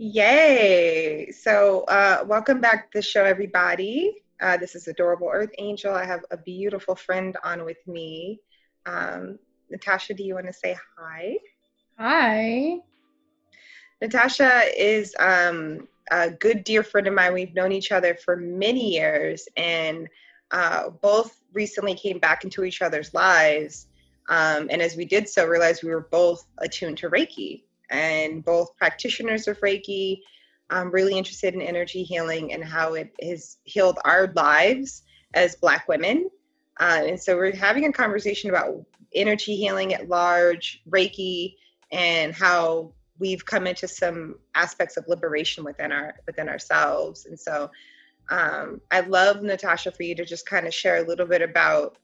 Yay! Welcome back to the show, everybody. This is Adorable Earth Angel. I have a beautiful friend on with me. Natasha, do you want to say hi? Hi. Natasha is a good dear friend of mine. We've known each other for many years and both recently came back into each other's lives. And as we did so, realized we were both attuned to Reiki and both practitioners of Reiki. I'm really interested in energy healing and how it has healed our lives as Black women. And so we're having a conversation about energy healing at large, Reiki, and how we've come into some aspects of liberation within ourselves. And so I'd love, Natasha, for you to just kind of share a little bit about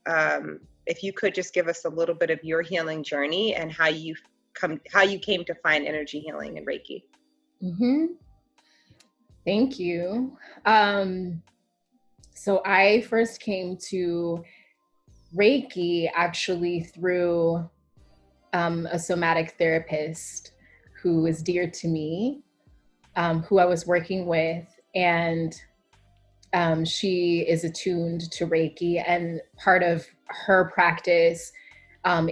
if you could just give us a little bit of your healing journey and how you came to find energy healing and Reiki. Mm-hmm. Thank you. So I first came to Reiki actually through a somatic therapist who is dear to me, who I was working with, and she is attuned to Reiki, and part of her practice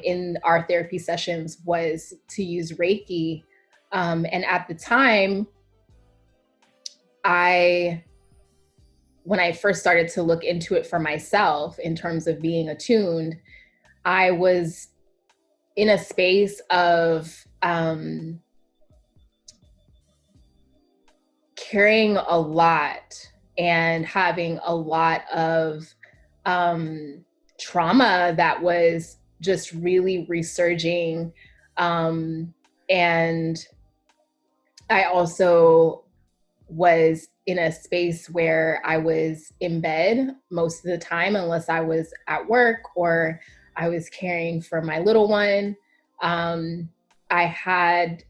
in our therapy sessions was to use Reiki. And at the time, when I first started to look into it for myself in terms of being attuned, I was in a space of carrying a lot and having a lot of trauma that was just really resurging. And I also was in a space where I was in bed most of the time, unless I was at work or I was caring for my little one. I had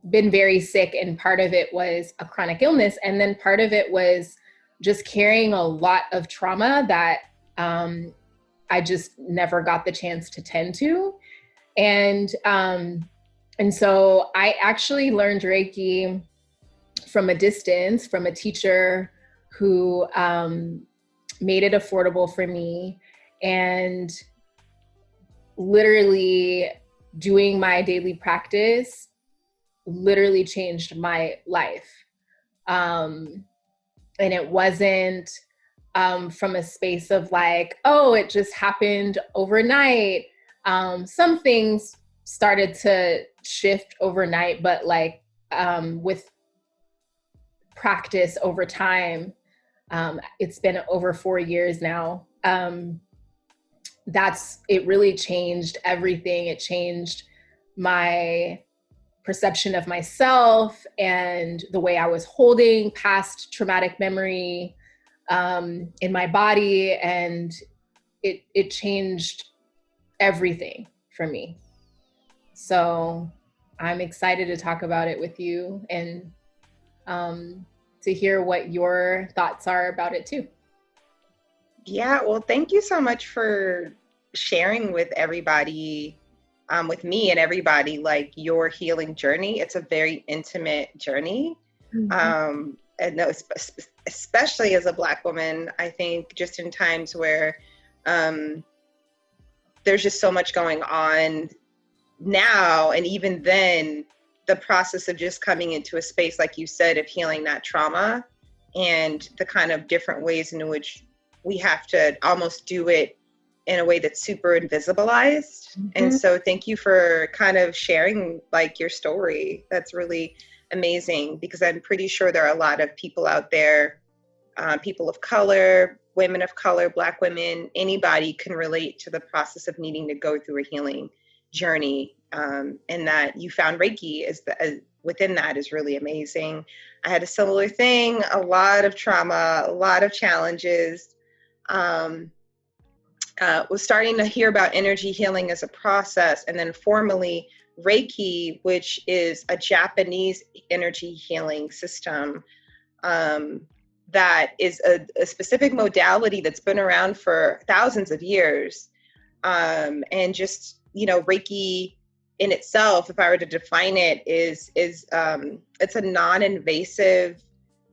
been very sick, and part of it was a chronic illness. And then part of it was just carrying a lot of trauma that I just never got the chance to tend to. And so I actually learned Reiki from a distance, from a teacher who made it affordable for me. And literally doing my daily practice literally changed my life. And it wasn't from a space of like, oh, it just happened overnight. Some things started to shift overnight, but like with practice over time, it's been over 4 years now. It really changed everything. It changed my perception of myself and the way I was holding past traumatic memory in my body. And it changed everything for me. So I'm excited to talk about it with you and to hear what your thoughts are about it too. Yeah, well, thank you so much for sharing with everybody, with me and everybody, like your healing journey. It's a very intimate journey. Mm-hmm. And no, especially as a Black woman, I think just in times where there's just so much going on now, and even then, the process of just coming into a space, like you said, of healing that trauma and the kind of different ways in which we have to almost do it in a way that's super invisibilized. Mm-hmm. And so thank you for kind of sharing like your story. That's really amazing, because I'm pretty sure there are a lot of people out there, people of color, women of color, Black women, anybody can relate to the process of needing to go through a healing journey. And that you found Reiki within that is really amazing. I had a similar thing, a lot of trauma, a lot of challenges. Was starting to hear about energy healing as a process, and then formally Reiki, which is a Japanese energy healing system that is a specific modality that's been around for thousands of years. And just, Reiki in itself, if I were to define it, is it's a non-invasive,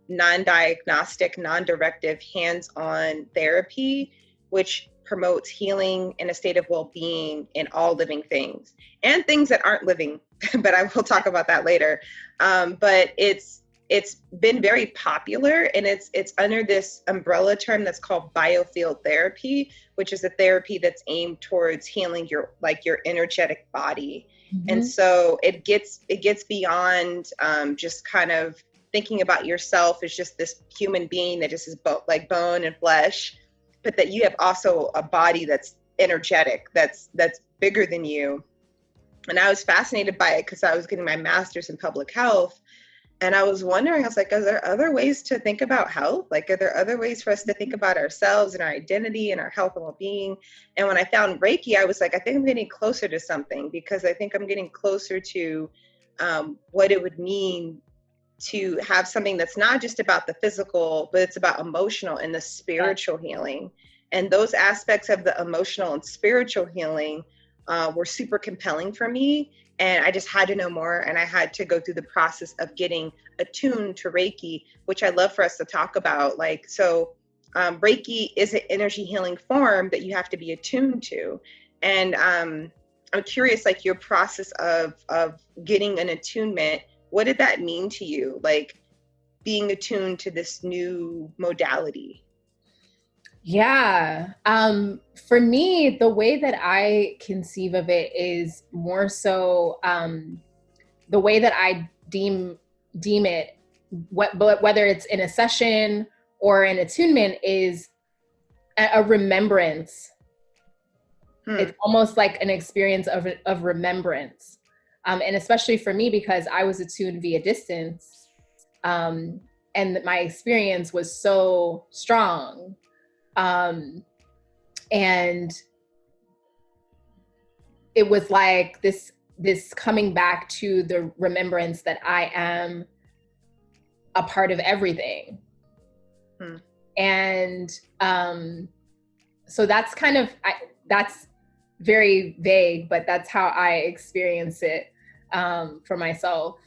non-diagnostic, non-directive, hands-on therapy, which promotes healing and a state of well-being in all living things and things that aren't living. But I will talk about that later. But it's been very popular, and it's under this umbrella term that's called biofield therapy, which is a therapy that's aimed towards healing your energetic body. Mm-hmm. And so it gets beyond just kind of thinking about yourself as just this human being that just is like bone and flesh, but that you have also a body that's energetic, that's bigger than you. And I was fascinated by it because I was getting my master's in public health. And I was wondering, I was like, are there other ways to think about health? Like, are there other ways for us to think about ourselves and our identity and our health and well-being? And when I found Reiki, I was like, I think I'm getting closer to something, because I think I'm getting closer to what it would mean to have something that's not just about the physical, but it's about emotional and the spiritual healing. And those aspects of the emotional and spiritual healing were super compelling for me. And I just had to know more, and I had to go through the process of getting attuned to Reiki, which I'd love for us to talk about. Like, so Reiki is an energy healing form that you have to be attuned to. And I'm curious, like, your process of getting an attunement, what did that mean to you? Like, being attuned to this new modality? Yeah. For me, the way that I conceive of it is more so the way that I deem it, whether it's in a session or an attunement, is a remembrance. It's almost like an experience of remembrance. And especially for me, because I was attuned via distance, and my experience was so strong. And it was like this coming back to the remembrance that I am a part of everything. And so that's kind of, that's very vague, but that's how I experience it for myself.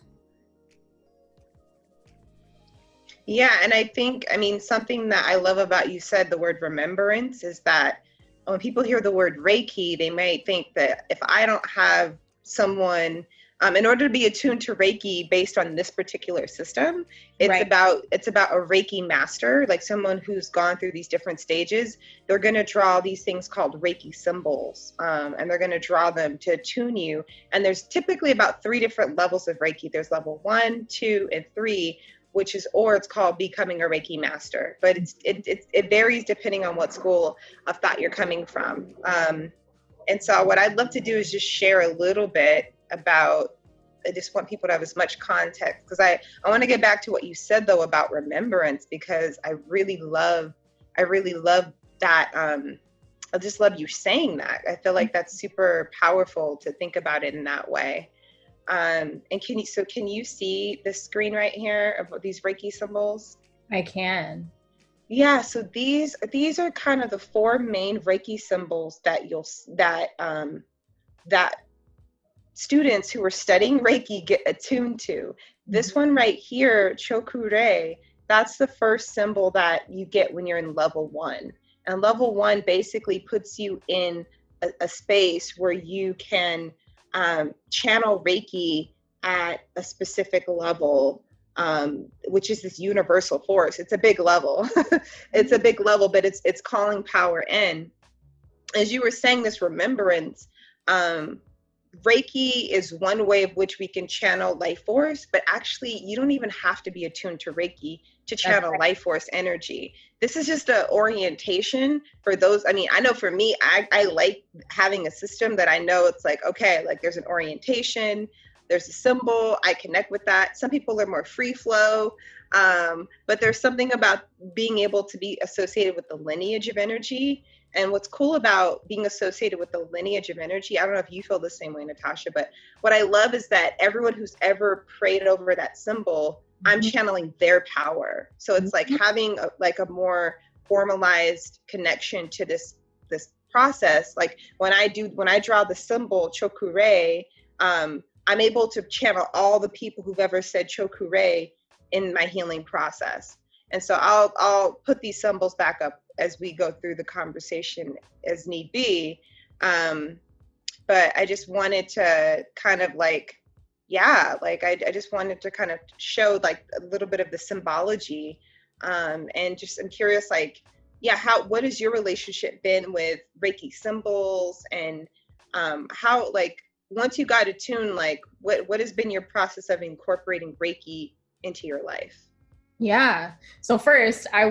Yeah, and I think, I mean, something that I love about, you said the word remembrance, is that when people hear the word Reiki, they may think that if I don't have someone, in order to be attuned to Reiki based on this particular system, it's about a Reiki master, like someone who's gone through these different stages. They're going to draw these things called Reiki symbols, and they're going to draw them to attune you. And there's typically about 3 different levels of Reiki. There's level 1, 2, and 3. It's called becoming a Reiki master, but it varies depending on what school of thought you're coming from. And so what I'd love to do is just share a little bit about, I just want people to have as much context, because I want to get back to what you said though about remembrance, because I really love that. I just love you saying that. I feel like that's super powerful to think about it in that way. And can you see the screen right here of these Reiki symbols? I can. Yeah, so these are kind of the 4 main Reiki symbols that that students who are studying Reiki get attuned to. This one right here, Chokure, that's the first symbol that you get when you're in level 1. And level 1 basically puts you in a space where you can channel Reiki at a specific level, which is this universal force. It's a big level. It's a big level, but it's calling power in. As you were saying, this remembrance, Reiki is one way of which we can channel life force, but actually you don't even have to be attuned to Reiki to channel life force energy. This is just an orientation for those. I mean, I know for me, I like having a system that I know it's like, okay, like there's an orientation, there's a symbol, I connect with that. Some people are more free flow, but there's something about being able to be associated with the lineage of energy. And what's cool about being associated with the lineage of energy, I don't know if you feel the same way, Natasha, but what I love is that everyone who's ever prayed over that symbol, I'm channeling their power. So it's like having a more formalized connection to this process. Like when I draw the symbol Chokure, I'm able to channel all the people who've ever said chokure in my healing process. And so I'll put these symbols back up as we go through the conversation as need be. But I just wanted to kind of like, yeah, like I just wanted to kind of show like a little bit of the symbology. And just I'm curious, like, yeah, what has your relationship been with Reiki symbols, and how, like, once you got attuned, like what has been your process of incorporating Reiki into your life? Yeah. So first, I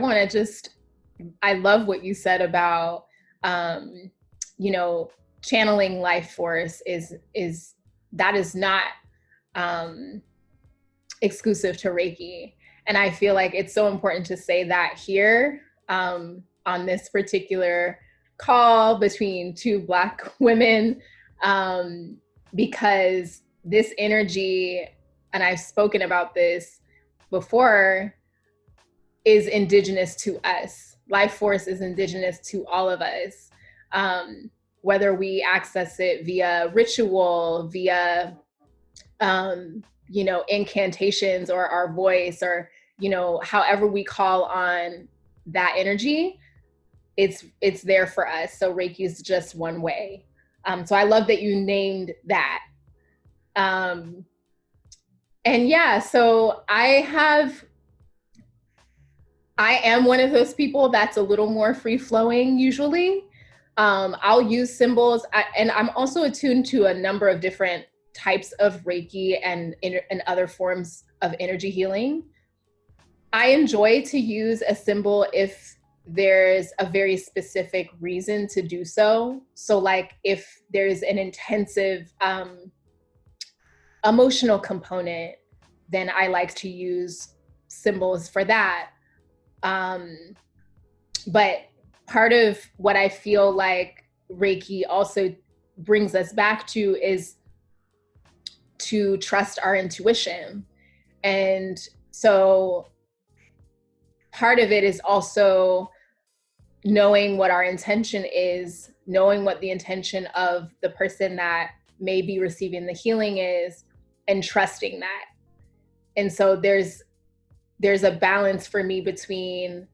love what you said about, you know, channeling life force that is not exclusive to Reiki. And I feel like it's so important to say that here, on this particular call between two Black women, because this energy, and I've spoken about this before, is indigenous to us. Life force is indigenous to all of us. Whether we access it via ritual, via, incantations, or our voice, or, however we call on that energy, it's there for us. So Reiki is just one way. So I love that you named that. And yeah, so I am one of those people that's a little more free flowing usually. I'll use symbols, and I'm also attuned to a number of different types of Reiki and other forms of energy healing. I enjoy to use a symbol if there's a very specific reason to do so. So like if there's an intensive emotional component, then I like to use symbols for that. But part of what I feel like Reiki also brings us back to is to trust our intuition. And so part of it is also knowing what our intention is, knowing what the intention of the person that may be receiving the healing is, and trusting that. And so there's a balance for me between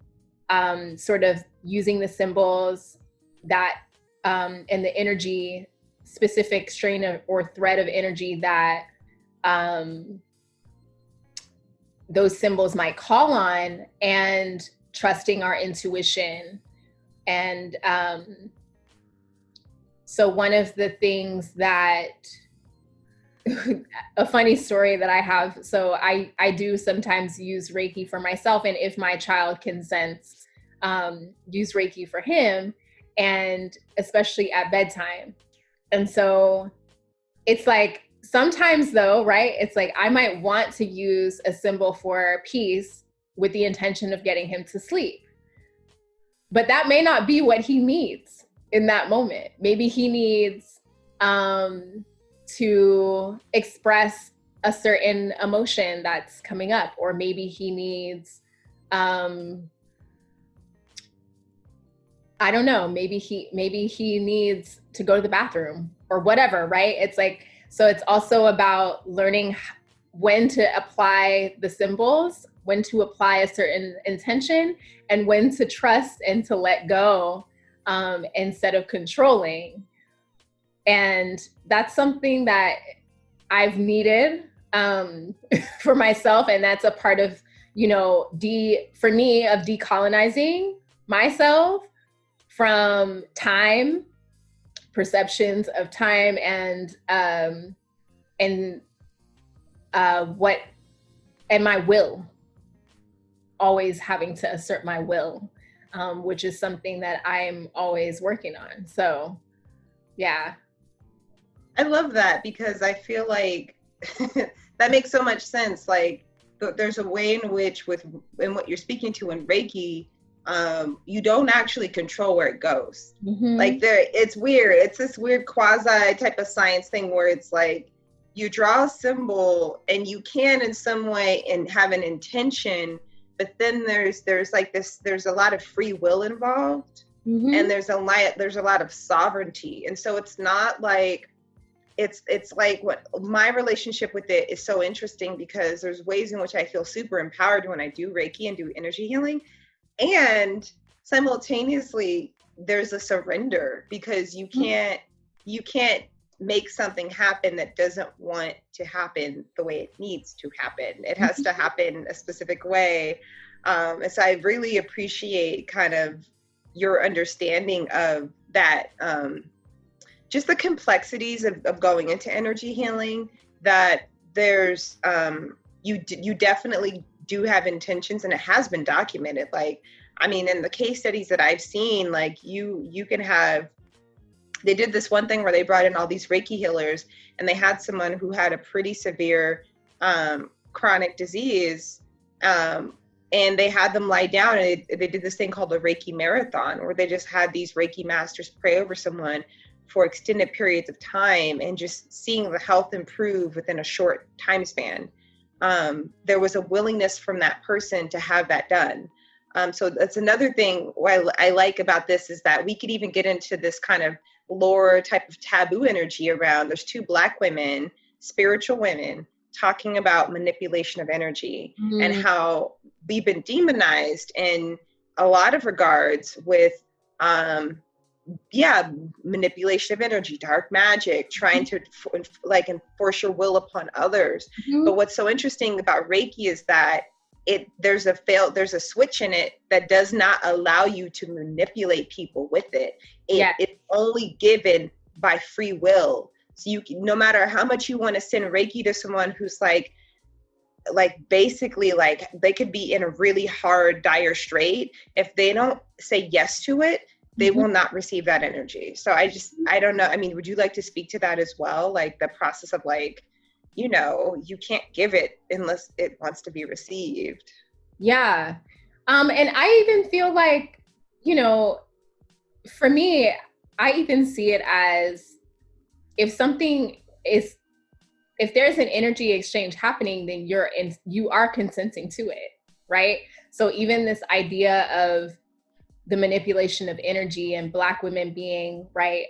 sort of using the symbols that and the energy, specific strain of or thread of energy that those symbols might call on, and trusting our intuition. And so one of the things that a funny story that I have, so I do sometimes use Reiki for myself, and if my child consents, use Reiki for him, and especially at bedtime. And so it's like, sometimes though, right? It's like I might want to use a symbol for peace with the intention of getting him to sleep. But that may not be what he needs in that moment. Maybe he needs to express a certain emotion that's coming up, or maybe he needs, I don't know, maybe he needs to go to the bathroom or whatever, right? It's like, so it's also about learning when to apply the symbols, when to apply a certain intention, and when to trust and to let go, instead of controlling. And that's something that I've needed for myself. And that's a part of, for me, of decolonizing myself from time, perceptions of time, and my will, always having to assert my will, which is something that I'm always working on. So, yeah. I love that, because I feel like that makes so much sense. Like there's a way in which in what you're speaking to in Reiki, you don't actually control where it goes. Mm-hmm. Like it's weird. It's this weird quasi type of science thing where it's like you draw a symbol and you can in some way and have an intention, but then there's like this, there's a lot of free will involved. Mm-hmm. And there's a lot of sovereignty. And so it's not like it's like what my relationship with it is so interesting, because there's ways in which I feel super empowered when I do Reiki and do energy healing, and simultaneously there's a surrender, because you can't make something happen that doesn't want to happen the way it needs to happen. It has to happen a specific way. And so I really appreciate kind of your understanding of that, just the complexities of going into energy healing, that there's, you definitely do have intentions, and it has been documented. Like, I mean, in the case studies that I've seen, like you can have, they did this one thing where they brought in all these Reiki healers, and they had someone who had a pretty severe chronic disease, and they had them lie down, and they did this thing called a Reiki marathon, where they just had these Reiki masters pray over someone for extended periods of time, and just seeing the health improve within a short time span. There was a willingness from that person to have that done. So that's another thing what I like about this, is that we could even get into this kind of lore type of taboo energy around. There's two Black women, spiritual women, talking about manipulation of energy, and how we've been demonized in a lot of regards with, manipulation of energy, dark magic, trying to like enforce your will upon others. But what's so interesting about Reiki is that there's a switch in it that does not allow you to manipulate people with it. It's only given by free will. So no matter how much you want to send Reiki to someone who's like basically like they could be in a really hard, dire strait, if they don't say yes to it, they will not receive that energy. So I don't know. I mean, would you like to speak to that as well? Like the process of like, you can't give it unless it wants to be received. Yeah. And I even feel like, for me, I even see it as if there's an energy exchange happening, then you are consenting to it, right? So even this idea of the manipulation of energy and Black women being, right,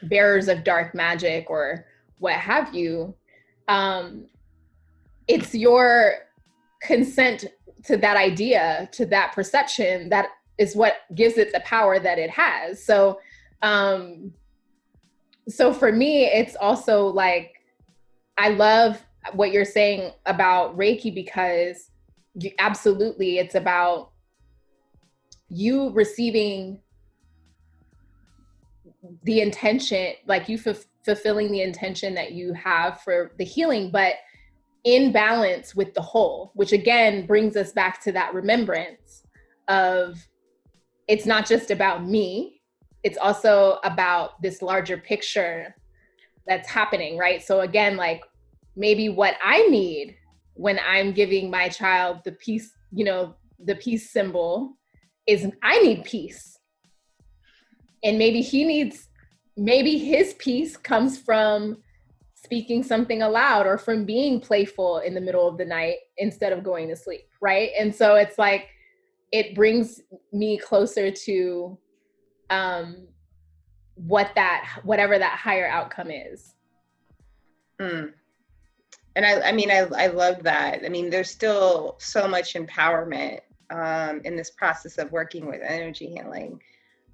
bearers of dark magic or what have you, it's your consent to that idea, to that perception, that is what gives it the power that it has. So for me, it's also like, I love what you're saying about Reiki, because absolutely, it's about you receiving the intention, like you fulfilling the intention that you have for the healing, but in balance with the whole, which again brings us back to that remembrance of, it's not just about me, it's also about this larger picture that's happening, right? So again, like maybe what I need when I'm giving my child the peace, the peace symbol, is I need peace. And maybe his peace comes from speaking something aloud, or from being playful in the middle of the night instead of going to sleep, right? And so it's like, it brings me closer to whatever that higher outcome is. And I love that. I mean, there's still so much empowerment in this process of working with energy healing.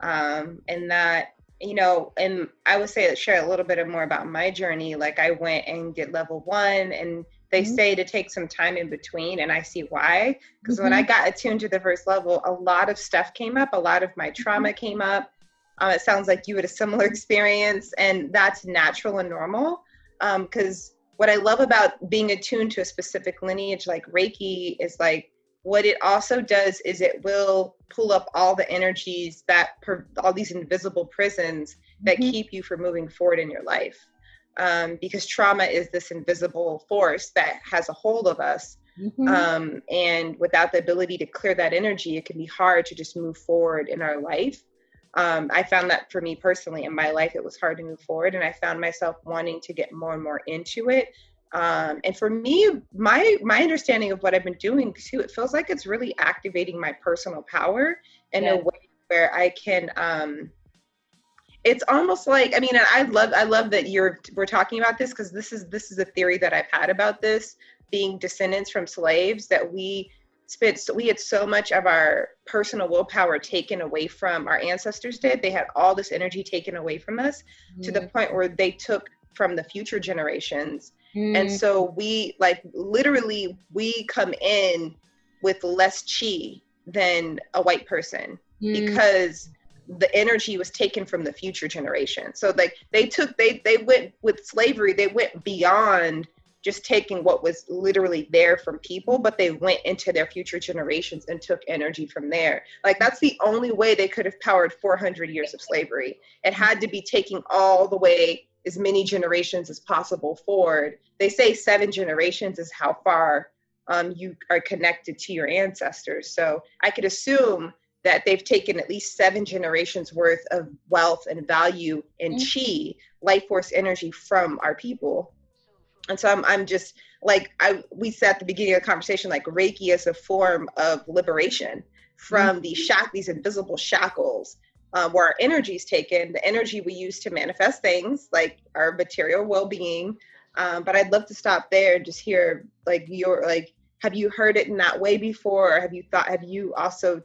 And that, and I would share a little bit more about my journey. Like I went and did level 1, and they say to take some time in between, and I see why. Because when I got attuned to the first level, a lot of stuff came up, a lot of my trauma came up. It sounds like you had a similar experience, and that's natural and normal. Because what I love about being attuned to a specific lineage like Reiki is like, what it also does is it will pull up all the energies all these invisible prisons that keep you from moving forward in your life. Because trauma is this invisible force that has a hold of us. And without the ability to clear that energy, it can be hard to just move forward in our life. I found that for me personally in my life, it was hard to move forward, and I found myself wanting to get more and more into it. And for me, my understanding of what I've been doing too, it feels like it's really activating my personal power in a way where I can, it's almost like, I mean, I love that we're talking about this, because this is a theory that I've had about this, being descendants from slaves, that we had so much of our personal willpower taken away from our ancestors did. They had all this energy taken away from us, to the point where they took from the future generations. And so we, like, literally, we come in with less chi than a white person, because the energy was taken from the future generation. So like they went with slavery, they went beyond just taking what was literally there from people, but they went into their future generations and took energy from there. Like, that's the only way they could have powered 400 years of slavery. It had to be taking all the way, as many generations as possible forward. They say 7 generations is how far you are connected to your ancestors. So I could assume that they've taken at least 7 generations worth of wealth and value and chi, life force energy, from our people. And so I'm just like, we said at the beginning of the conversation, like, Reiki is a form of liberation from these invisible shackles, where our energy is taken, the energy we use to manifest things like our material well-being. But I'd love to stop there and just hear, like, have you heard it in that way before? Or have you also,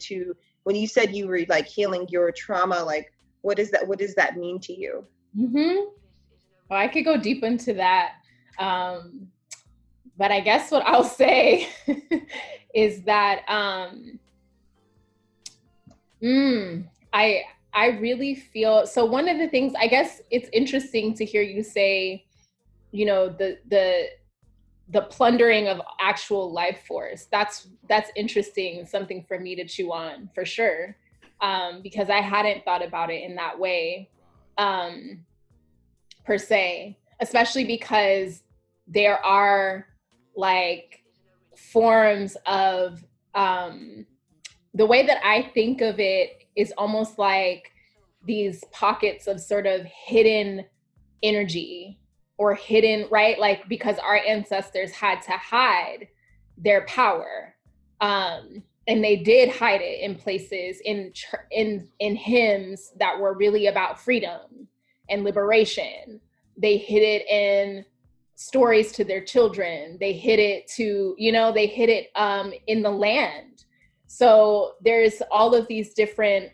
when you said you were like healing your trauma, like, what does that mean to you? Well, I could go deep into that. But I guess what I'll say is that I really feel, so one of the things, I guess it's interesting to hear you say, you know, the plundering of actual life force. That's interesting, something for me to chew on, for sure, because I hadn't thought about it in that way, per se, especially because there are like forms of, the way that I think of it is almost like these pockets of sort of hidden energy, or hidden, right? Like, because our ancestors had to hide their power. And they did hide it in places, in hymns that were really about freedom and liberation. They hid it in stories to their children. They hid it they hid it in the land. So there's all of these different,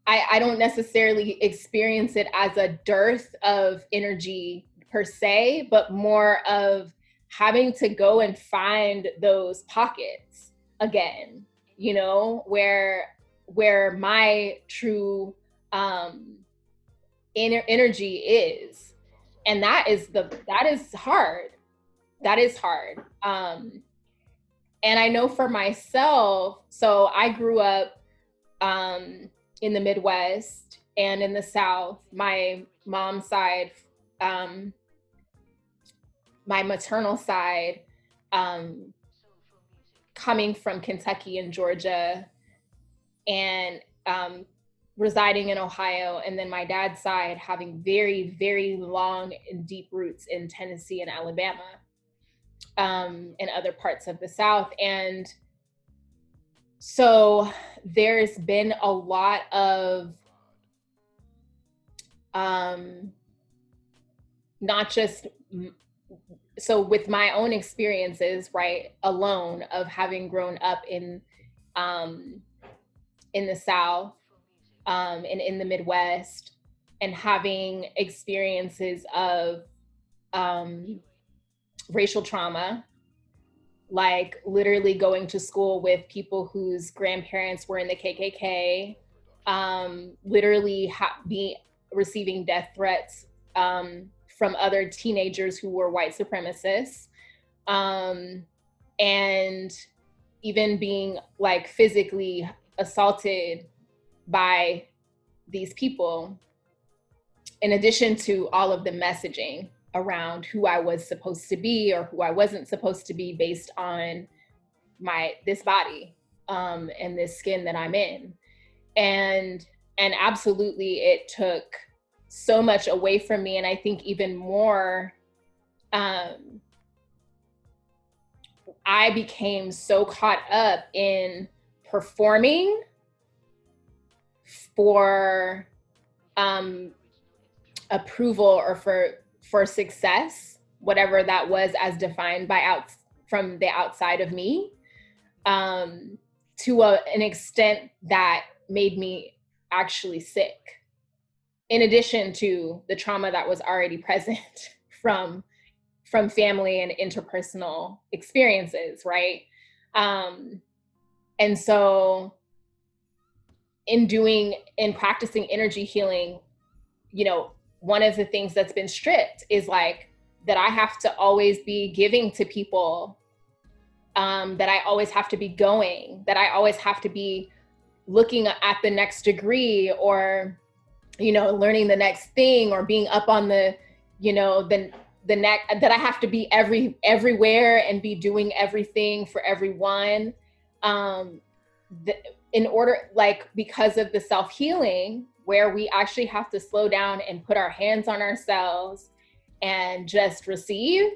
I don't necessarily experience it as a dearth of energy per se, but more of having to go and find those pockets again, where my true energy is. And that is hard. That is hard. And I know for myself, so I grew up in the Midwest and in the South. My mom's side, my maternal side, coming from Kentucky and Georgia, and residing in Ohio, and then my dad's side having very, very long and deep roots in Tennessee and Alabama, and other parts of the South. And so there's been a lot of not just, so with my own experiences, right, alone, of having grown up in the South, and in the Midwest, and having experiences of racial trauma, like literally going to school with people whose grandparents were in the KKK, literally receiving death threats from other teenagers who were white supremacists, and even being like physically assaulted by these people, in addition to all of the messaging around who I was supposed to be or who I wasn't supposed to be based on this body, and this skin that I'm in. And absolutely, it took so much away from me. And I think even more, I became so caught up in performing for approval or for success, whatever that was as defined from the outside of me, to an extent that made me actually sick, in addition to the trauma that was already present from family and interpersonal experiences, right? And so in practicing energy healing, you know, one of the things that's been stripped is like that I have to always be giving to people, that I always have to be going, that I always have to be looking at the next degree, or, you know, learning the next thing, or being up on the, you know, the next, that I have to be everywhere and be doing everything for everyone. In order, like, because of the self-healing, where we actually have to slow down and put our hands on ourselves and just receive,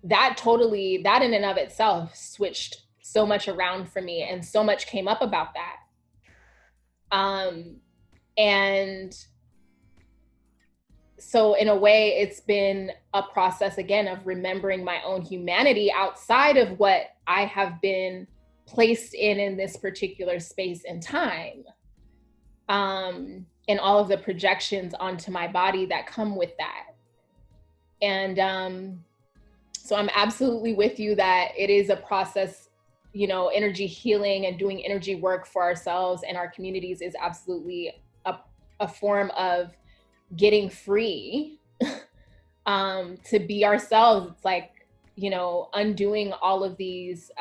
that in and of itself switched so much around for me, and so much came up about that. And so in a way, it's been a process again of remembering my own humanity outside of what I have been placed in this particular space and time, and all of the projections onto my body that come with that. And so I'm absolutely with you that it is a process. You know, energy healing and doing energy work for ourselves and our communities is absolutely a form of getting free to be ourselves. It's like, you know, undoing all of these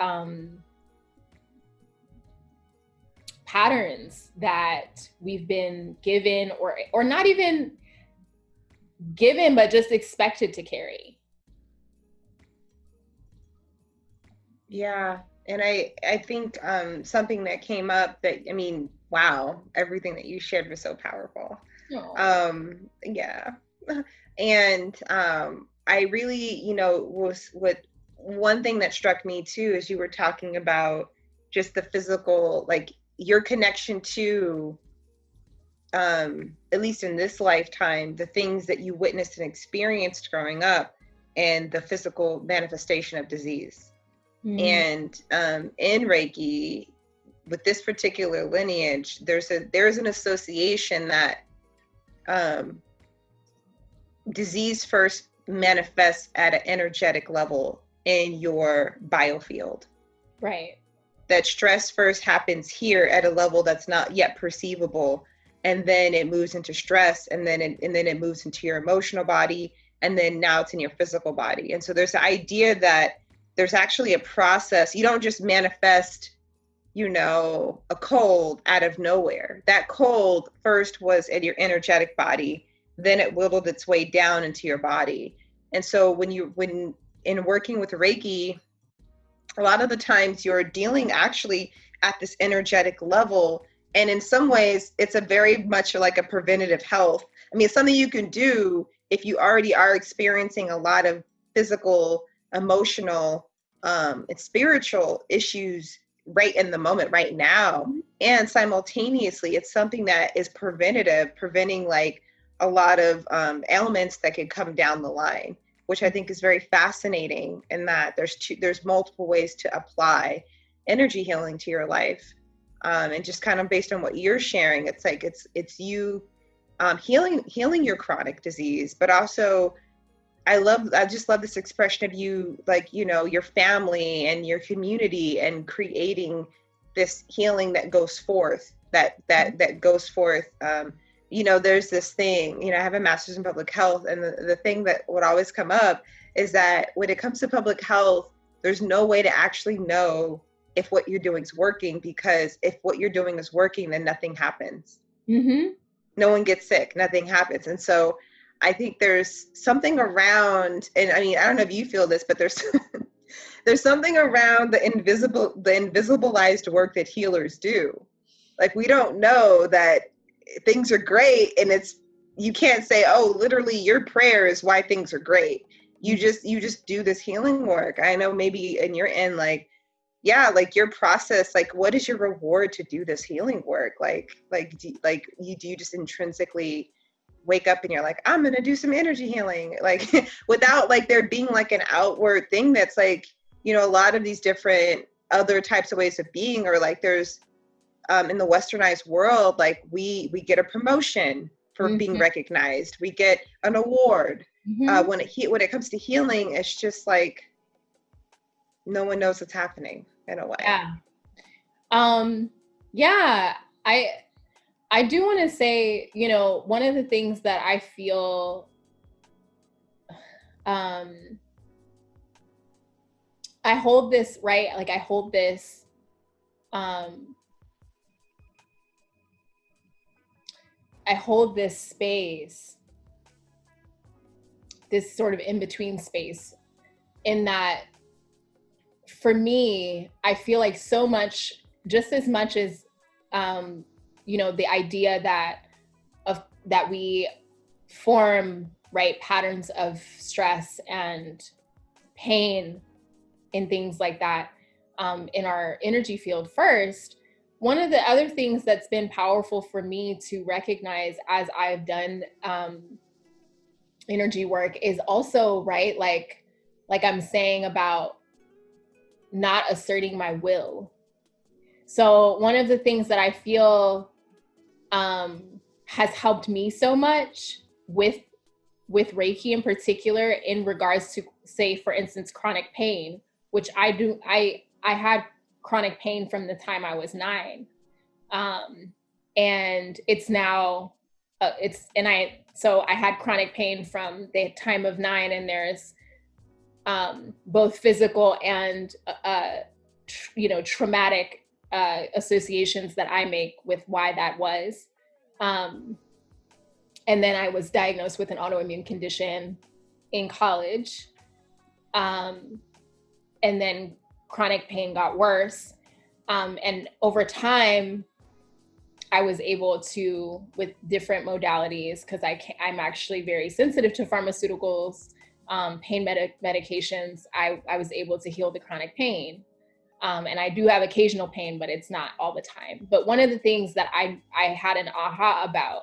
patterns that we've been given, or not even given, but just expected to carry. Yeah. And I think something that came up that, I mean, wow, everything that you shared was so powerful. Yeah. And I really, you know, was what one thing that struck me too, is you were talking about just the physical, like your connection to, at least in this lifetime, the things that you witnessed and experienced growing up, and the physical manifestation of disease. And in Reiki, with this particular lineage, there's an association that disease first manifests at an energetic level in your biofield. Right. That stress first happens here at a level that's not yet perceivable, and then it moves into stress, and then it moves into your emotional body, and then now it's in your physical body. And so there's the idea that there's actually a process. You don't just manifest, you know, a cold out of nowhere. That cold first was in your energetic body, then it whittled its way down into your body. And so when in working with Reiki, a lot of the times you're dealing actually at this energetic level. And in some ways, it's a very much like a preventative health. I mean, it's something you can do if you already are experiencing a lot of physical, emotional, and spiritual issues right in the moment, right now. And simultaneously, it's something that is preventative, preventing like a lot of ailments that could come down the line, which I think is very fascinating, in that there's multiple ways to apply energy healing to your life. And just kind of based on what you're sharing, it's like it's you healing your chronic disease, but also I just love this expression of you, like, you know, your family and your community, and creating this healing that goes forth, that goes forth. You know, there's this thing, you know, I have a master's in public health, and the thing that would always come up is that when it comes to public health, there's no way to actually know if what you're doing is working, because if what you're doing is working, then nothing happens. Mm-hmm. No one gets sick, nothing happens. And so I think there's something around, and I mean, I don't know if you feel this, but there's there's something around the invisibilized work that healers do. Like, we don't know that things are great, and you can't say, oh, literally your prayer is why things are great. You just do this healing work. I know maybe in your end, like, yeah, like your process, like what is your reward to do this healing work? Do you just intrinsically wake up and you're like, I'm gonna do some energy healing, like without like there being like an outward thing that's like, a lot of these different other types of ways of being, or like there's in the westernized world, like we get a promotion for being recognized, we get an award. When it comes to healing, it's just like no one knows what's happening in a way. Yeah. I do want to say, one of the things that I feel I hold this, right? Like I hold this space, this sort of in-between space, in that for me, I feel like so much, just as much as, the idea that we form, right, patterns of stress and pain and things like that in our energy field first. One of the other things that's been powerful for me to recognize as I've done energy work is also, right, like I'm saying about not asserting my will. So one of the things that I feel has helped me so much with Reiki in particular, in regards to, say, for instance, chronic pain, which I had chronic pain from the time I was 9. And it's now, so I had chronic pain from the time of 9, and there's both physical and, traumatic associations that I make with why that was. And then I was diagnosed with an autoimmune condition in college. And then chronic pain got worse. And over time, I was able to, with different modalities, because I'm actually very sensitive to pharmaceuticals, pain medications, I was able to heal the chronic pain. And I do have occasional pain, but it's not all the time. But one of the things that I had an aha about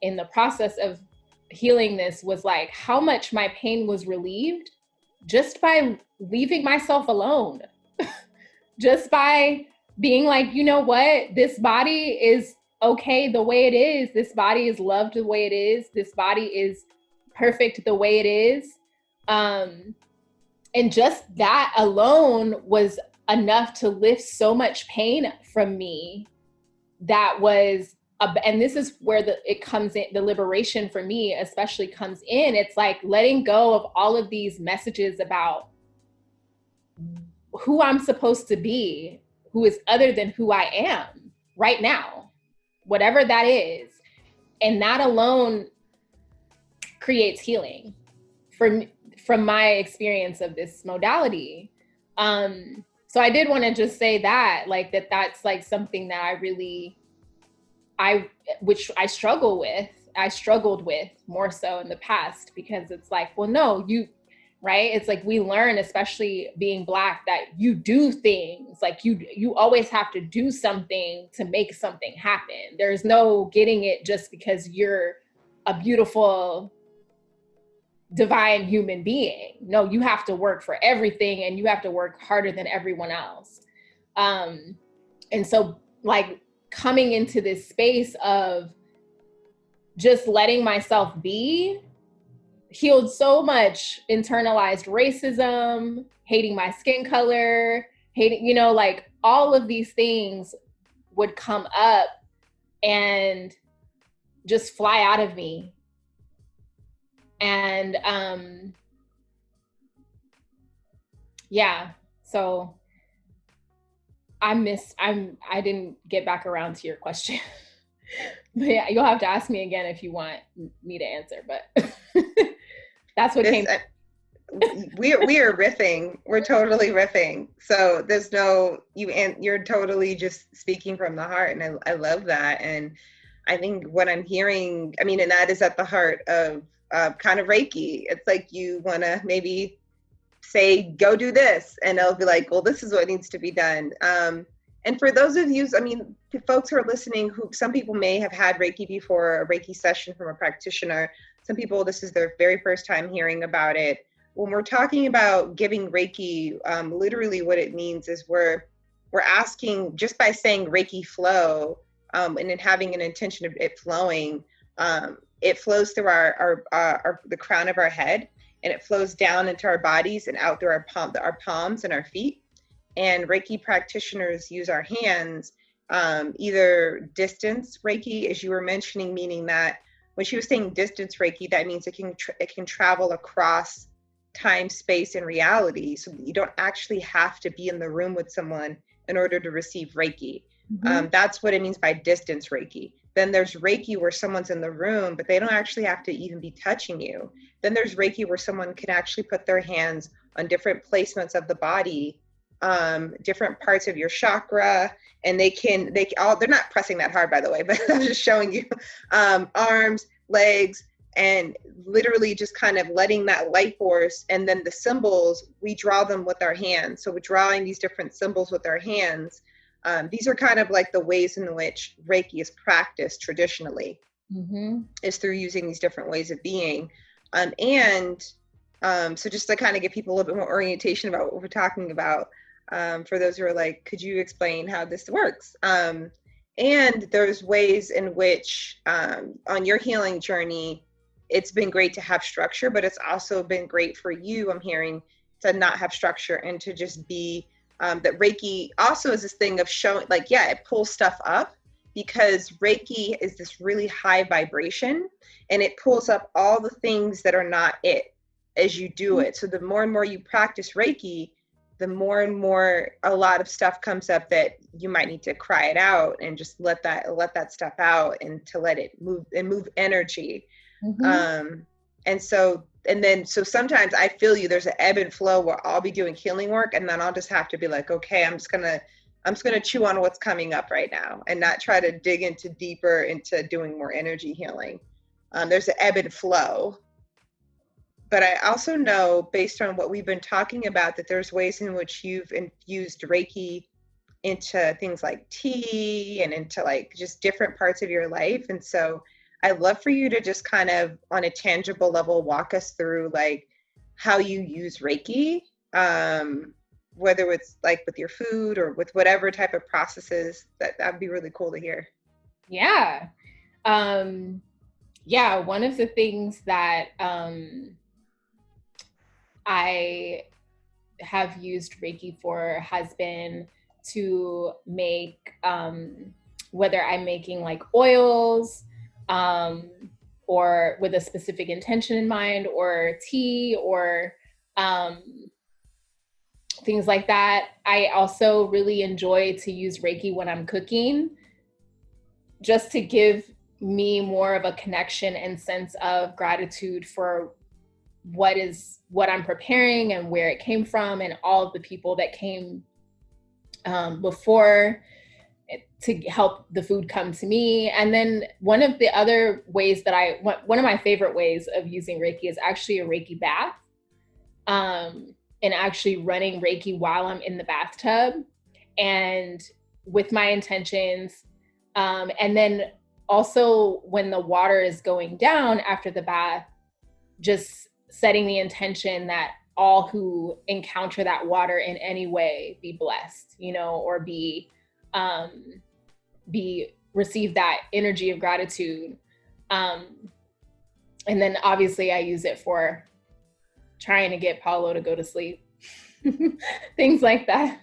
in the process of healing this was like how much my pain was relieved just by leaving myself alone. Just by being like, you know what, this body is okay the way it is. This body is loved the way it is. This body is perfect the way it is. And just that alone was enough to lift so much pain from me. That was, and this is where it comes in, the liberation for me especially comes in. It's like letting go of all of these messages about who I'm supposed to be, who is other than who I am right now, whatever that is. And that alone creates healing from my experience of this modality. So I did want to just say that, like, that's like something that which I struggled with more so in the past, because it's like, well, no, right? It's like we learn, especially being Black, that you do things, like you always have to do something to make something happen. There's no getting it just because you're a beautiful, divine human being. No, you have to work for everything, and you have to work harder than everyone else. And so, like, coming into this space of just letting myself be healed so much internalized racism, hating my skin color, hating, like all of these things would come up and just fly out of me. And yeah, so I didn't get back around to your question. But yeah, you'll have to ask me again if you want me to answer, but that's what came. We are riffing. We're totally riffing. So there's you're totally just speaking from the heart. And I love that. And I think what I'm hearing, and that is at the heart of kind of Reiki. It's like you want to maybe say, go do this, and they'll be like, well, this is what needs to be done. And for those of you, I mean, the folks who are listening, who some people may have had Reiki before, a Reiki session from a practitioner. Some people, this is their very first time hearing about it. When we're talking about giving Reiki, literally what it means is we're asking, just by saying Reiki flow, and then having an intention of it flowing, it flows through the crown of our head, and it flows down into our bodies and out through our palms and our feet. And Reiki practitioners use our hands, either distance Reiki, as you were mentioning, meaning that when she was saying distance Reiki, that means it can travel across time, space, and reality. So you don't actually have to be in the room with someone in order to receive Reiki. That's what it means by distance Reiki. Then there's Reiki where someone's in the room, but they don't actually have to even be touching you. Then there's Reiki where someone can actually put their hands on different placements of the body, different parts of your chakra, and they're not pressing that hard, by the way, but I'm just showing you, arms, legs, and literally just kind of letting that light force. And then the symbols, we draw them with our hands. So we're drawing these different symbols with our hands. These are kind of like the ways in which Reiki is practiced traditionally, is through using these different ways of being. So just to kind of give people a little bit more orientation about what we're talking about, for those who are like, could you explain how this works? And there's ways in which, on your healing journey, it's been great to have structure, but it's also been great for you, I'm hearing, to not have structure and to just be, that Reiki also is this thing of showing, like, yeah, it pulls stuff up, because Reiki is this really high vibration, and it pulls up all the things that are not it as you do it. So the more and more you practice Reiki, the more and more a lot of stuff comes up that you might need to cry it out and just let that stuff out, and to let it move energy. So sometimes I feel you, there's an ebb and flow where I'll be doing healing work, and then I'll just have to be like, okay, I'm just gonna chew on what's coming up right now and not try to dig deeper into doing more energy healing. There's an ebb and flow. But I also know, based on what we've been talking about, that there's ways in which you've infused Reiki into things like tea and into like just different parts of your life. And so I'd love for you to just kind of, on a tangible level, walk us through like how you use Reiki, whether it's like with your food or with whatever type of processes. That'd be really cool to hear. Yeah. One of the things that I have used Reiki for has been to make, whether I'm making like oils, or with a specific intention in mind, or tea, or things like that. I also really enjoy to use Reiki when I'm cooking, just to give me more of a connection and sense of gratitude for what I'm preparing and where it came from, and all of the people that came before to help the food come to me. And then one of the other ways that one of my favorite ways of using Reiki is actually a Reiki bath, and actually running Reiki while I'm in the bathtub and with my intentions. And then also when the water is going down after the bath, just setting the intention that all who encounter that water in any way be blessed, or receive that energy of gratitude. And then obviously I use it for trying to get Paulo to go to sleep, things like that.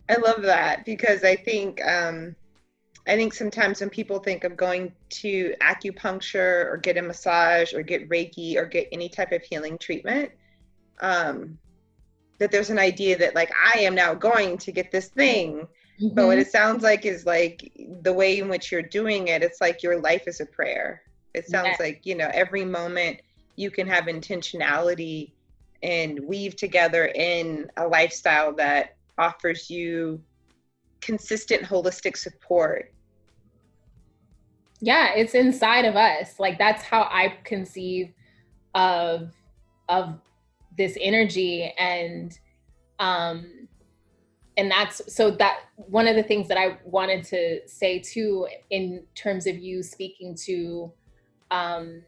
I love that, because I think sometimes when people think of going to acupuncture or get a massage or get Reiki or get any type of healing treatment, that there's an idea that like, I am now going to get this thing. But what it sounds like is like the way in which you're doing it, it's like your life is a prayer. It sounds like, every moment you can have intentionality and weave together in a lifestyle that offers you consistent holistic support. Yeah, it's inside of us. Like that's how I conceive of of this energy. Um and that's so that one of the things that I wanted to say too, in terms of you speaking to um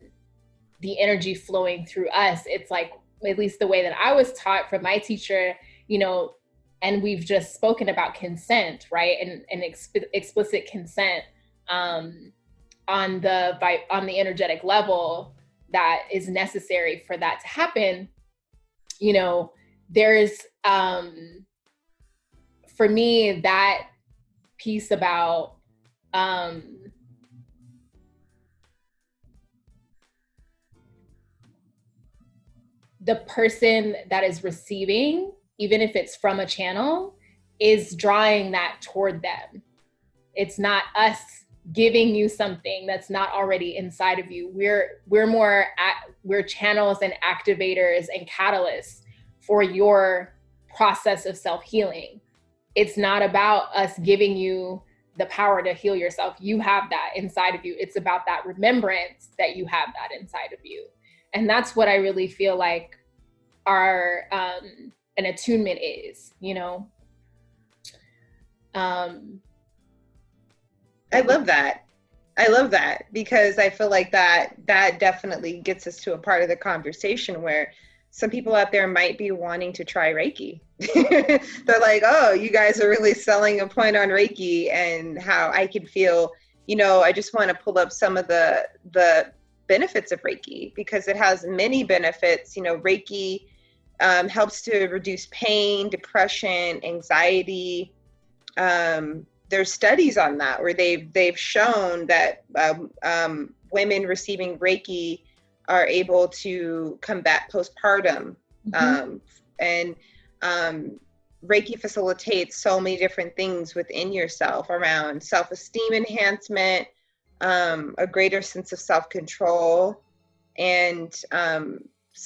the energy flowing through us, it's like, at least the way that I was taught from my teacher, you know, and we've just spoken about consent, right? And explicit consent, um, on the energetic level that is necessary for that to happen. You know, there's for me that piece about um, the person that is receiving, even if it's from a channel, is drawing that toward them. It's not us giving you something that's not already inside of you. We're channels and activators and catalysts for your process of self-healing. It's not about us giving you the power to heal yourself. You have that inside of you. It's about that remembrance that you have that inside of you. And that's what I really feel like our an attunement is, you know. I love that. I love that because I feel like that definitely gets us to a part of the conversation where some people out there might be wanting to try Reiki. They're like, oh, you guys are really selling a point on Reiki and how I can feel, you know, I just want to pull up some of the benefits of Reiki because it has many benefits. You know, Reiki helps to reduce pain, depression, anxiety. There's studies on that where they've shown that women receiving Reiki are able to combat postpartum. And Reiki facilitates so many different things within yourself around self-esteem enhancement, a greater sense of self-control, and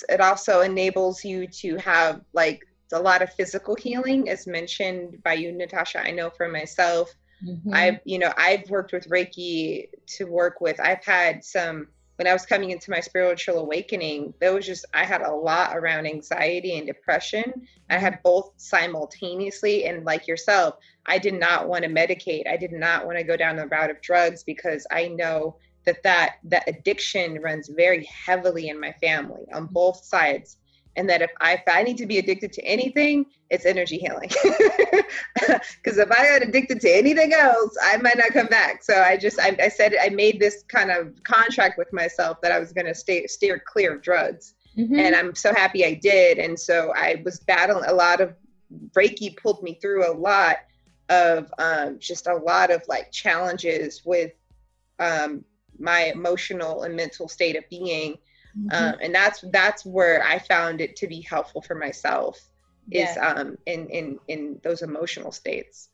it also enables you to have like a lot of physical healing, as mentioned by you, Natasha. I know for myself, I've worked with Reiki to work with, I've had some, when I was coming into my spiritual awakening, I had a lot around anxiety and depression. I had both simultaneously. And like yourself, I did not want to medicate. I did not want to go down the route of drugs because I know that addiction runs very heavily in my family on both sides. And that if I need to be addicted to anything, it's energy healing. Because if I got addicted to anything else, I might not come back. So I said, I made this kind of contract with myself that I was going to steer clear of drugs. And I'm so happy I did. And so I was battling a lot of, Reiki pulled me through a lot of just a lot of like challenges with my emotional and mental state of being. And that's where I found it to be helpful for myself is in those emotional states.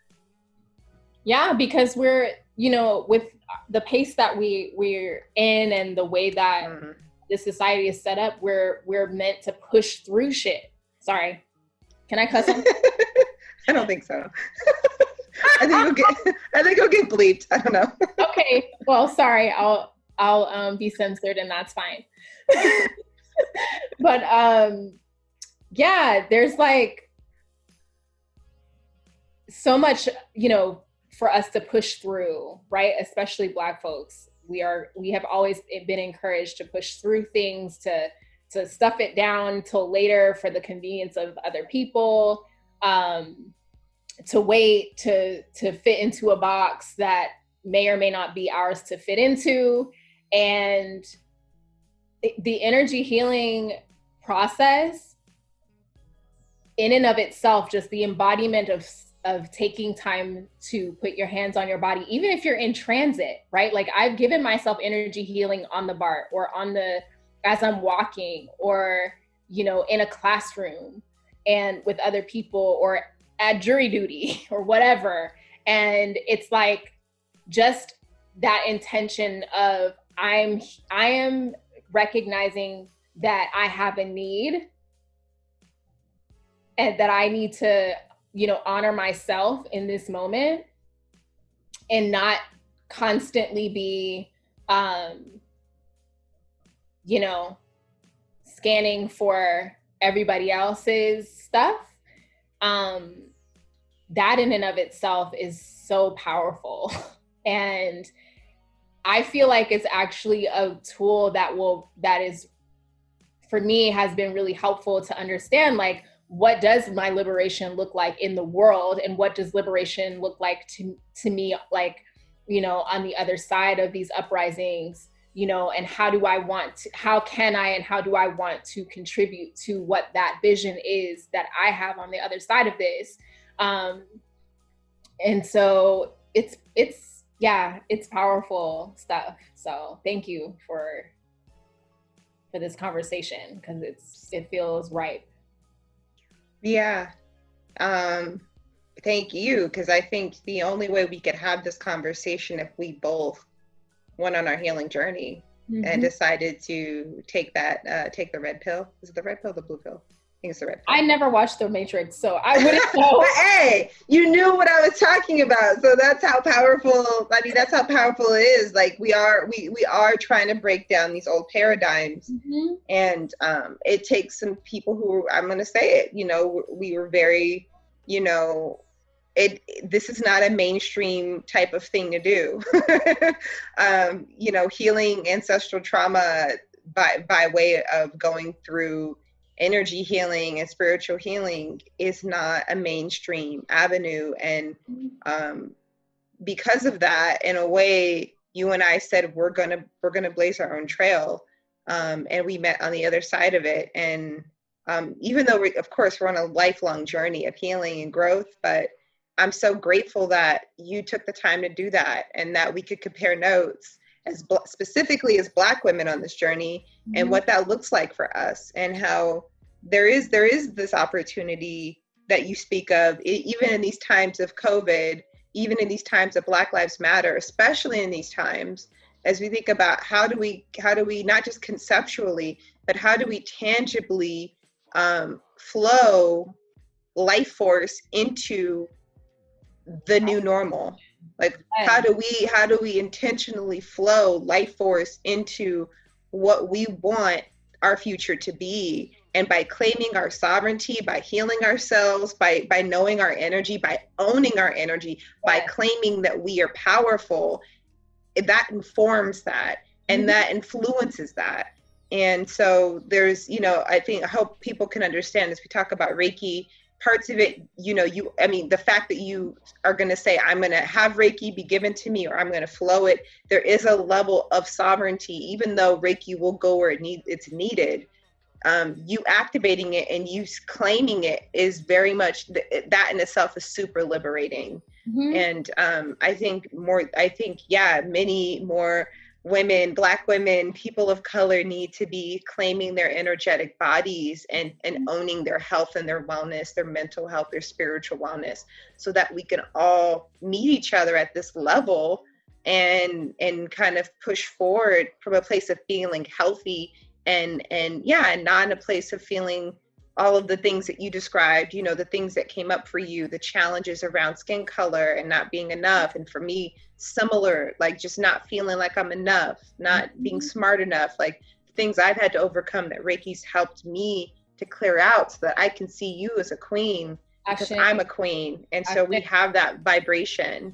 Yeah, because we're, you know, with the pace that we're in and the way that the society is set up, we're meant to push through shit. Sorry, can I cuss? I don't think so. I think it'll get bleeped. I don't know. Okay, well, sorry, I'll be censored and that's fine. But yeah, there's like so much, you know, for us to push through, right? Especially Black folks. We have always been encouraged to push through things, to stuff it down till later for the convenience of other people, to wait to fit into a box that may or may not be ours to fit into. And the energy healing process in and of itself, just the embodiment of taking time to put your hands on your body, even if you're in transit, right? Like I've given myself energy healing on the BART or as I'm walking, or, you know, in a classroom and with other people, or at jury duty or whatever. And it's like just that intention of I am recognizing that I have a need and that I need to, you know, honor myself in this moment and not constantly be um, you know, scanning for everybody else's stuff, that in and of itself is so powerful. And I feel like it's actually a tool that is, for me, has been really helpful to understand, like, what does my liberation look like in the world, and what does liberation look like to me, like, on the other side of these uprisings, and how do I want to, how can I and how do I want to contribute to what that vision is that I have on the other side of this. And so it's powerful stuff. So thank you for this conversation, because it feels right. Yeah. Thank you, because I think the only way we could have this conversation if we both went on our healing journey and decided to take the red pill. Is it the red pill or the blue pill? I think it's the red pill. I never watched The Matrix, so I wouldn't know. But hey, you knew what I was talking about. So that's how powerful, that's how powerful it is. Like we are trying to break down these old paradigms. And it takes some people who, I'm going to say it, we were very, this is not a mainstream type of thing to do. Healing ancestral trauma by way of going through energy healing and spiritual healing is not a mainstream avenue. And because of that, in a way, you and I said we're gonna blaze our own trail, and we met on the other side of it. And even though of course we're on a lifelong journey of healing and growth, but I'm so grateful that you took the time to do that, and that we could compare notes specifically as Black women on this journey, and what that looks like for us, and how there is this opportunity that you speak of, even in these times of COVID, even in these times of Black Lives Matter, especially in these times, as we think about how do we not just conceptually, but how do we tangibly flow life force into the new normal? Like, how do we intentionally flow life force into what we want our future to be? And by claiming our sovereignty, by healing ourselves, by knowing our energy, by owning our energy, by claiming that we are powerful, that informs that, and that influences that. And so there's, I hope people can understand, as we talk about Reiki, parts of it, the fact that you are going to say, I'm going to have Reiki be given to me, or I'm going to flow it, there is a level of sovereignty, even though Reiki will go where it's needed. You activating it and you claiming it is very much, that in itself is super liberating. And I think many more women, Black women, people of color need to be claiming their energetic bodies and owning their health and their wellness, their mental health, their spiritual wellness, so that we can all meet each other at this level and kind of push forward from a place of feeling healthy and not in a place of feeling all of the things that you described, the things that came up for you, the challenges around skin color and not being enough. And for me, similar, like just not feeling like I'm enough, not being smart enough, like things I've had to overcome that Reiki's helped me to clear out, so that I can see you as a queen, because I'm a queen. And so we have that vibration.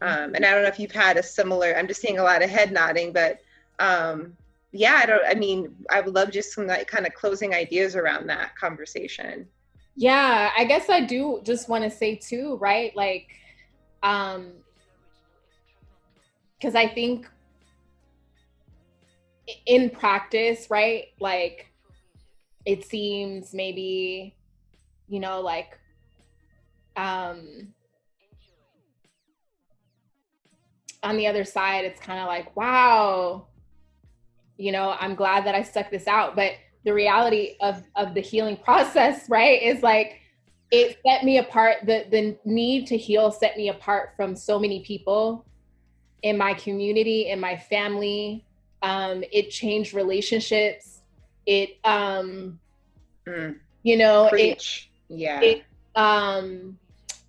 And I don't know if you've had a similar, I'm just seeing a lot of head nodding, but I would love just some like kind of closing ideas around that conversation. Yeah, I guess I do just want to say too, right? Like, because I think in practice, right? Like, it seems maybe, like, on the other side, it's kind of like, wow, I'm glad that I stuck this out. But the reality of the healing process, right, is like, it set me apart. The need to heal set me apart from so many people in my community, in my family. It changed relationships. It, Preach.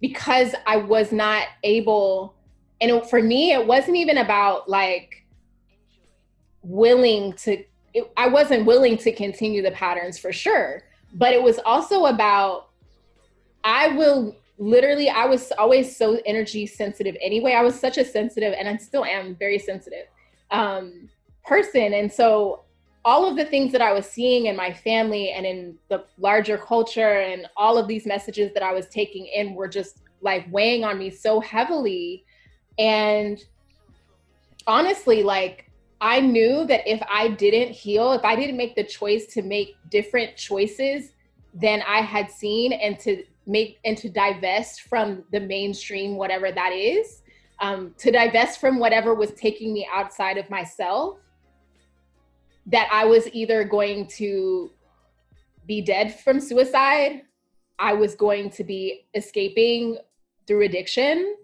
Because I was not able, and for me, it wasn't even about like, I wasn't willing to continue the patterns for sure, but it was also about, I was always so energy sensitive anyway. I was such a sensitive, and I still am very sensitive person. And so all of the things that I was seeing in my family and in the larger culture and all of these messages that I was taking in were just like weighing on me so heavily. And honestly, like, I knew that if I didn't heal, if I didn't make the choice to make different choices than I had seen, and to divest from the mainstream, whatever that is, to divest from whatever was taking me outside of myself, that I was either going to be dead from suicide, I was going to be escaping through addiction,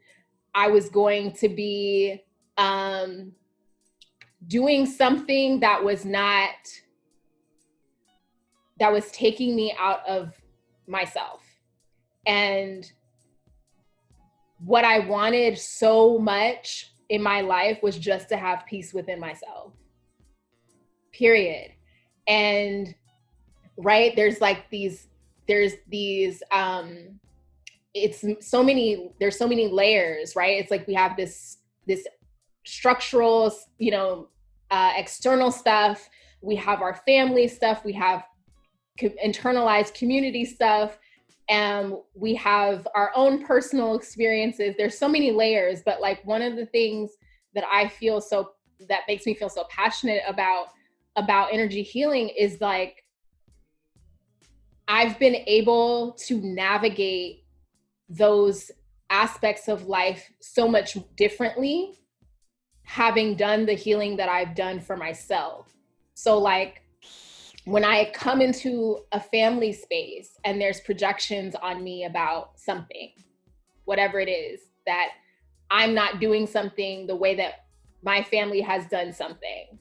I was going to be doing something that was taking me out of myself. And what I wanted so much in my life was just to have peace within myself, period. And right, there's so many layers, right? It's like we have this structural, external stuff, we have our family stuff, we have internalized community stuff, and we have our own personal experiences. There's so many layers, but like one of the things that that makes me feel so passionate about energy healing is like, I've been able to navigate those aspects of life so much differently, having done the healing that I've done for myself. So like, when I come into a family space and there's projections on me about something, whatever it is, that I'm not doing something the way that my family has done something,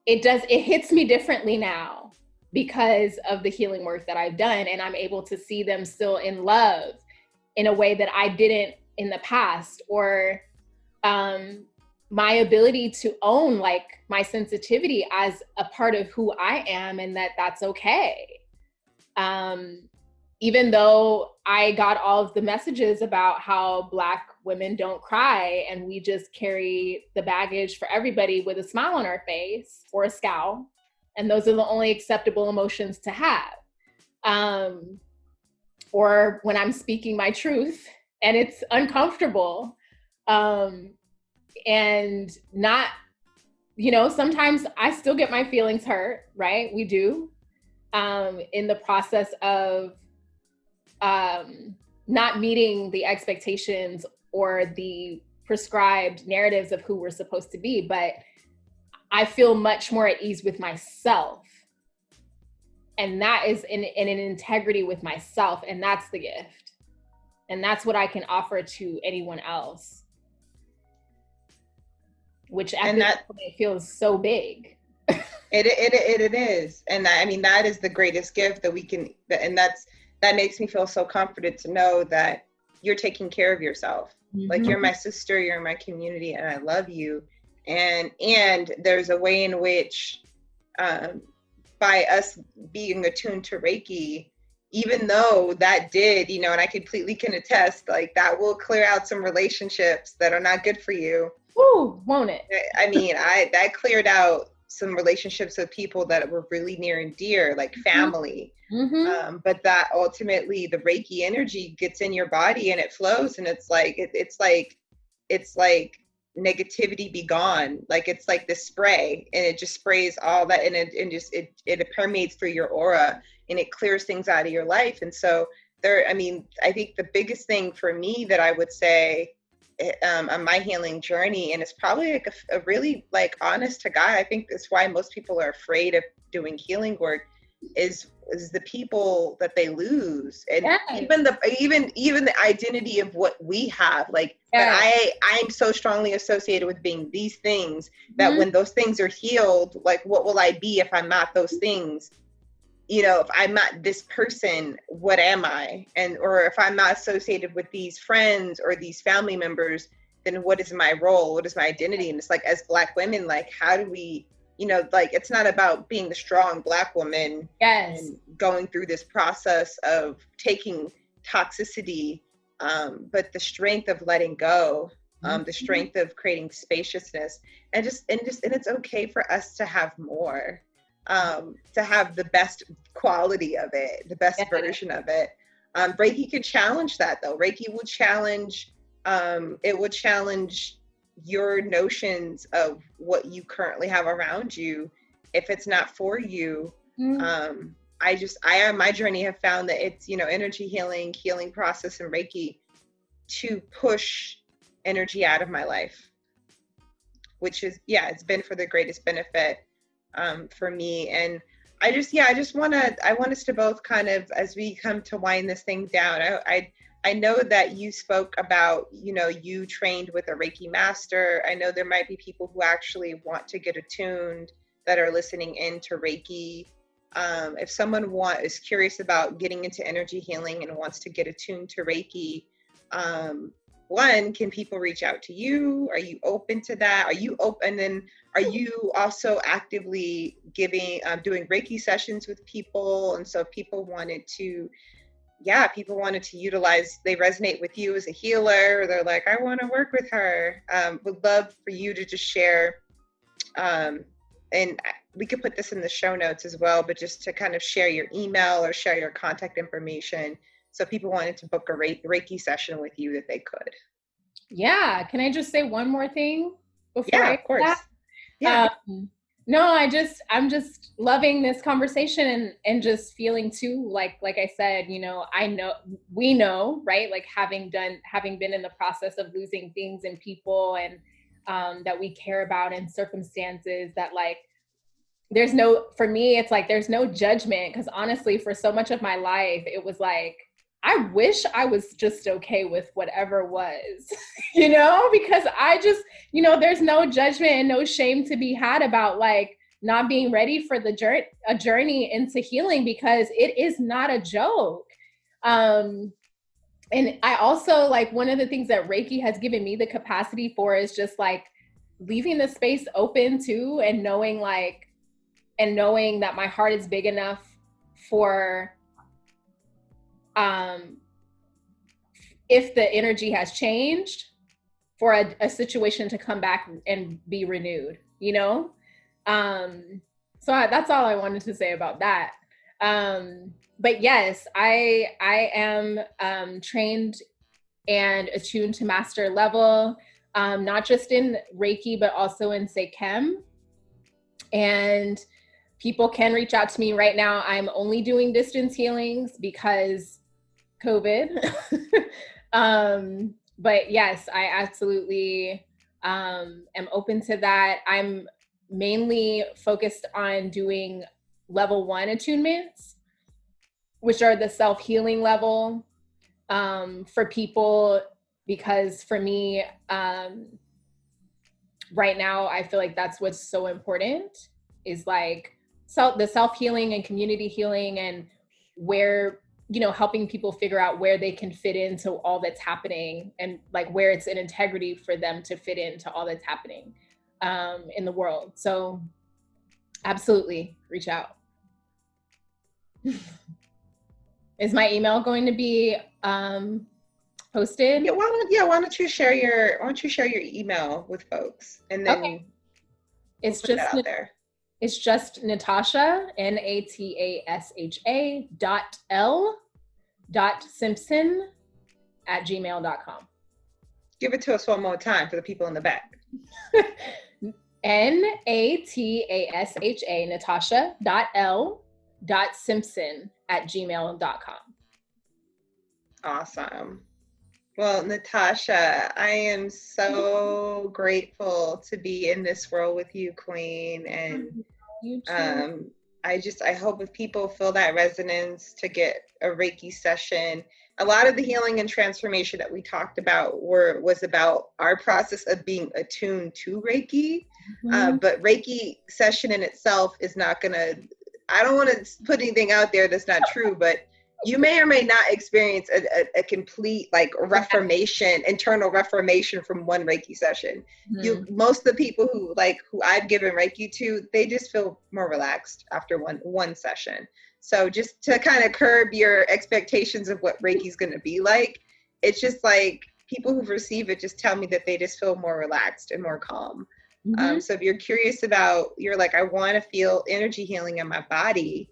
it hits me differently now because of the healing work that I've done, and I'm able to see them still in love in a way that I didn't in the past, or my ability to own like my sensitivity as a part of who I am, and that's okay. Even though I got all of the messages about how Black women don't cry and we just carry the baggage for everybody with a smile on our face or a scowl, and those are the only acceptable emotions to have. Or when I'm speaking my truth and it's uncomfortable, and not, sometimes I still get my feelings hurt, right? We do, in the process of not meeting the expectations or the prescribed narratives of who we're supposed to be. But I feel much more at ease with myself. And that is in an integrity with myself. And that's the gift. And that's what I can offer to anyone else. Which at this point feels so big. It is. And I mean, that is the greatest gift that we can, and that makes me feel so comforted to know that you're taking care of yourself. Mm-hmm. Like, you're my sister, you're in my community, and I love you. And there's a way in which, by us being attuned to Reiki, even though that did, and I completely can attest, like, that will clear out some relationships that are not good for you. Ooh, won't it? I mean, that cleared out some relationships with people that were really near and dear, like family. Mm-hmm. But that ultimately the Reiki energy gets in your body and it flows, and it's like negativity be gone. Like, it's like this spray, and it just sprays all that, and it permeates through your aura, and it clears things out of your life. And so I think the biggest thing for me that I would say on my healing journey, and it's probably like a really like honest to God, I think that's why most people are afraid of doing healing work, is the people that they lose, and yes. even the identity of what we have, like, yes. that I'm so strongly associated with being these things that mm-hmm. when those things are healed, like, what will I be if I'm not those things? If I'm not this person, what am I? Or if I'm not associated with these friends or these family members, then what is my role? What is my identity? And it's like, as Black women, like, how do we, like, it's not about being the strong Black woman and going through this process of taking toxicity, but the strength of letting go, the strength of creating spaciousness, and it's okay for us to have more, to have the best quality of it, the best version of it. Reiki could challenge that, though. Reiki will challenge, it will challenge your notions of what you currently have around you. If it's not for you, my journey have found that it's, energy healing process and Reiki to push energy out of my life, which is, it's been for the greatest benefit, for me. And I want us to both kind of, as we come to wind this thing down, I know that you spoke about, you trained with a Reiki master. I know there might be people who actually want to get attuned that are listening into Reiki. If someone is curious about getting into energy healing and wants to get attuned to Reiki, one, can people reach out to you? Are you open to that? Are you open? And then are you also actively doing Reiki sessions with people? And so if people wanted to utilize, they resonate with you as a healer, or they're like, I want to work with her. Would love for you to just share, and we could put this in the show notes as well, but just to kind of share your email or share your contact information. So if people wanted to book a Reiki session with you, that they could. Yeah. Can I just say one more thing before of course. Yeah. No, I'm just loving this conversation and just feeling too, like I said, we know, right? Like having been in the process of losing things and people, and that we care about, and circumstances that, like, for me, it's like, there's no judgment. Cause honestly, for so much of my life, it was like, I wish I was just okay with whatever was, because I just, there's no judgment and no shame to be had about, like, not being ready for a journey into healing, because it is not a joke. And I also, like, one of the things that Reiki has given me the capacity for is just, like, leaving the space open too, and knowing that my heart is big enough for, if the energy has changed, for a situation to come back and be renewed, so that's all I wanted to say about that. But yes, I am trained and attuned to master level, not just in Reiki, but also in Seichem. And people can reach out to me right now. I'm only doing distance healings because COVID. But yes, I absolutely am open to that. I'm mainly focused on doing level 1 attunements, which are the self-healing level, for people, because for me, right now, I feel like that's what's so important, is like the self-healing and community healing, and where, helping people figure out where they can fit into all that's happening, and like where it's an integrity for them to fit into all that's happening in the world. So absolutely reach out. Is my email going to be posted? Yeah, why don't you share your email with folks, and then okay. It's just out there. It's just Natasha, Natasha .Simpson @gmail.com. Give it to us one more time for the people in the back. Natasha, Natasha.L.Simpson @gmail.com. Awesome. Well, Natasha, I am so grateful to be in this world with you, Queen. And you too. I hope if people feel that resonance to get a Reiki session. A lot of the healing and transformation that we talked about was about our process of being attuned to Reiki. But Reiki session in itself is not gonna, I don't want to put anything out there that's not true, but you may or may not experience a complete like reformation, internal reformation from one Reiki session. Mm-hmm. Most of the people who I've given Reiki to, they just feel more relaxed after one session. So just to kind of curb your expectations of what Reiki is going to be like, it's just like people who've received it just tell me that they just feel more relaxed and more calm. Mm-hmm. So if you're curious about, you're like, I want to feel energy healing in my body,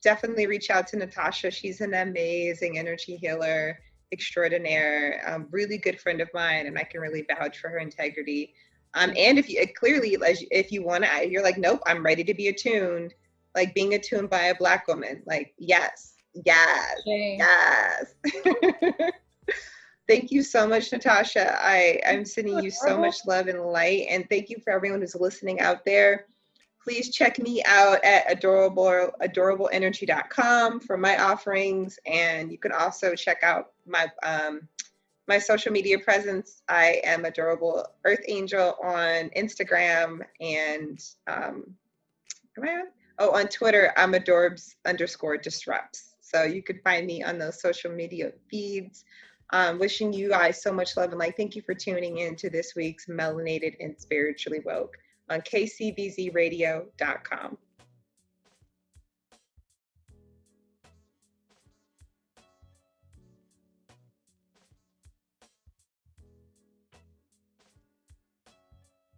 definitely reach out to Natasha. She's an amazing energy healer extraordinaire, really good friend of mine, and I can really vouch for her integrity. And if you clearly, if you want to, you're like, nope, I'm ready to be attuned, like being attuned by a Black woman. Like, yes, yes, Okay. yes. Thank you so much, Natasha. I'm sending you so much love and light. And thank you for everyone who's listening out there. Please check me out at adorableenergy.com for my offerings. And you can also check out my social media presence. I am Adorable Earth Angel on Instagram and on Twitter, I'm adorbs_disrupts. So you can find me on those social media feeds. Wishing you guys so much love and light. Thank you for tuning in to this week's Melanated and Spiritually Woke on kcbzradio.com.